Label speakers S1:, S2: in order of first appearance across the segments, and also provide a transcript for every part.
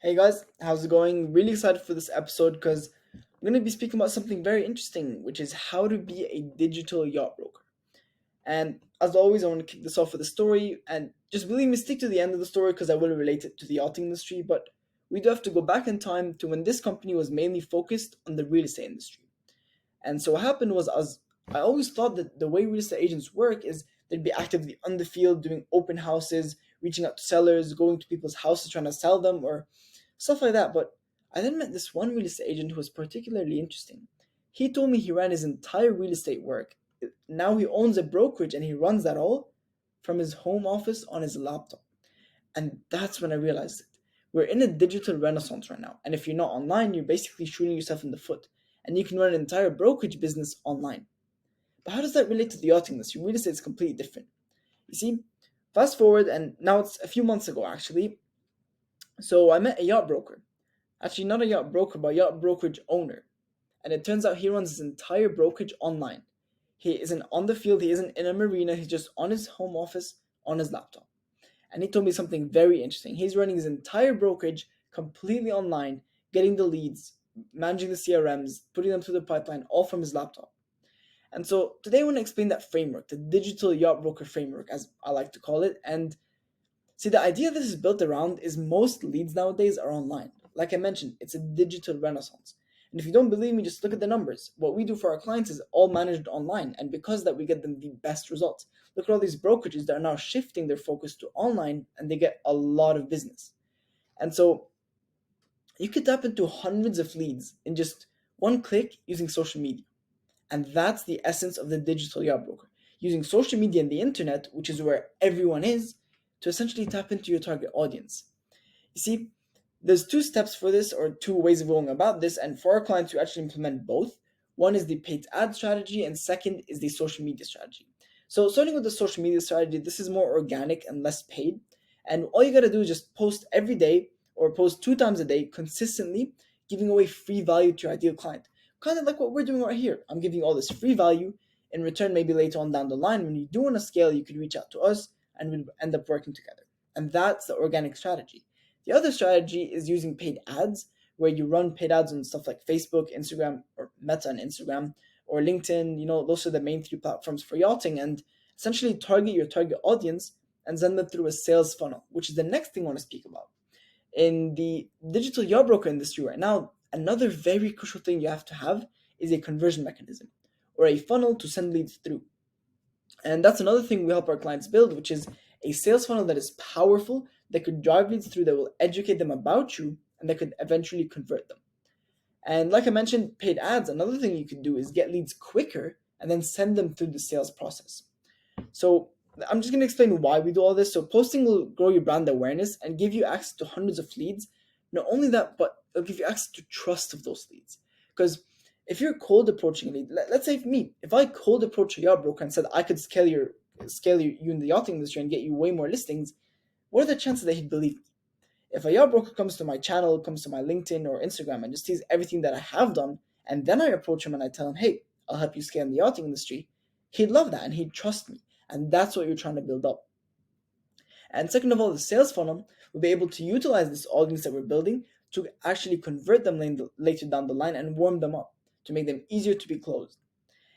S1: Hey guys, how's it going? Really excited for this episode because I'm going to be speaking about something very interesting, which is how to be a digital yacht broker. And as always, I want to kick this off with a story, and just believe me, stick to the end of the story because I will relate it to the yachting industry. But we do have to go back in time to when this company was mainly focused on the real estate industry. And so what happened was, as I always thought that the way real estate agents work is they'd be actively on the field doing open houses, reaching out to sellers, going to people's houses trying to sell them or stuff like that. But I then met this one real estate agent who was particularly interesting. He told me he ran his entire real estate work. Now he owns a brokerage and he runs that all from his home office on his laptop. And that's when I realized it. We're in a digital renaissance right now. And if you're not online, you're basically shooting yourself in the foot. And you can run an entire brokerage business online. But how does that relate to the yachting industry? Real estate is completely different. You see, fast forward, and now it's a few months ago actually. So I met a yacht broker. Actually, not a yacht broker, but a yacht brokerage owner. And it turns out he runs his entire brokerage online. He isn't on the field, he isn't in a marina, he's just on his home office on his laptop. And he told me something very interesting. He's running his entire brokerage completely online, getting the leads, managing the CRMs, putting them through the pipeline, all from his laptop. And so today I want to explain that framework, the digital yacht broker framework, as I like to call it. And see, the idea this is built around is most leads nowadays are online. Like I mentioned, it's a digital renaissance. And if you don't believe me, just look at the numbers. What we do for our clients is all managed online, and because of that, we get them the best results. Look at all these brokerages that are now shifting their focus to online, and they get a lot of business. And so you could tap into hundreds of leads in just one click using social media. And that's the essence of the digital yacht broker. Using social media and the internet, which is where everyone is, to essentially tap into your target audience. You see, there's two steps for this, or two ways of going about this, and for our clients to actually implement both. One is the paid ad strategy, and second is the social media strategy. So, starting with the social media strategy, this is more organic and less paid. And all you gotta do is just post every day or post 2 times a day consistently, giving away free value to your ideal client. Kind of like what we're doing right here. I'm giving you all this free value. In return, maybe later on down the line, when you do want to scale, you could reach out to us and we'll end up working together. And that's the organic strategy. The other strategy is using paid ads, where you run paid ads on stuff like Facebook, Instagram, or Meta and Instagram, or LinkedIn. Those are the main three platforms for yachting, and essentially target your target audience and send them through a sales funnel, which is the next thing I want to speak about. In the digital yacht broker industry right now, another very crucial thing you have to have is a conversion mechanism or a funnel to send leads through. And that's another thing we help our clients build, which is a sales funnel that is powerful, that could drive leads through, that will educate them about you, and that could eventually convert them. And like I mentioned, paid ads, another thing you can do is get leads quicker and then send them through the sales process. So I'm just going to explain why we do all this. So posting will grow your brand awareness and give you access to hundreds of leads. Not only that, but it'll give you access to trust of those leads. Because if you're cold approaching a lead, let's say if I cold approach a yacht broker and said I could scale you in the yachting industry and get you way more listings, what are the chances that he'd believe me? If a yacht broker comes to my channel, comes to my LinkedIn or Instagram and just sees everything that I have done, and then I approach him and I tell him, hey, I'll help you scale in the yachting industry, he'd love that and he'd trust me. And that's what you're trying to build up. And second of all, the sales funnel will be able to utilize this audience that we're building to actually convert them later down the line and warm them up to make them easier to be closed.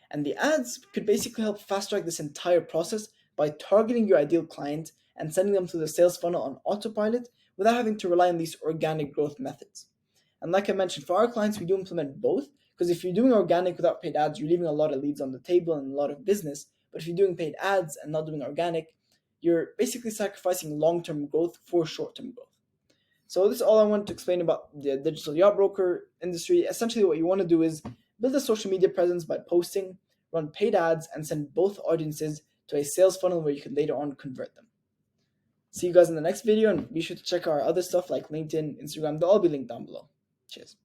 S1: And the ads could basically help fast track this entire process by targeting your ideal client and sending them through the sales funnel on autopilot without having to rely on these organic growth methods. And like I mentioned, for our clients, we do implement both, because if you're doing organic without paid ads, you're leaving a lot of leads on the table and a lot of business. But if you're doing paid ads and not doing organic, you're basically sacrificing long-term growth for short-term growth. So this is all I wanted to explain about the digital yacht broker industry. Essentially, what you want to do is build a social media presence by posting, run paid ads, and send both audiences to a sales funnel where you can later on convert them. See you guys in the next video, and be sure to check our other stuff like LinkedIn, Instagram. They'll all be linked down below. Cheers.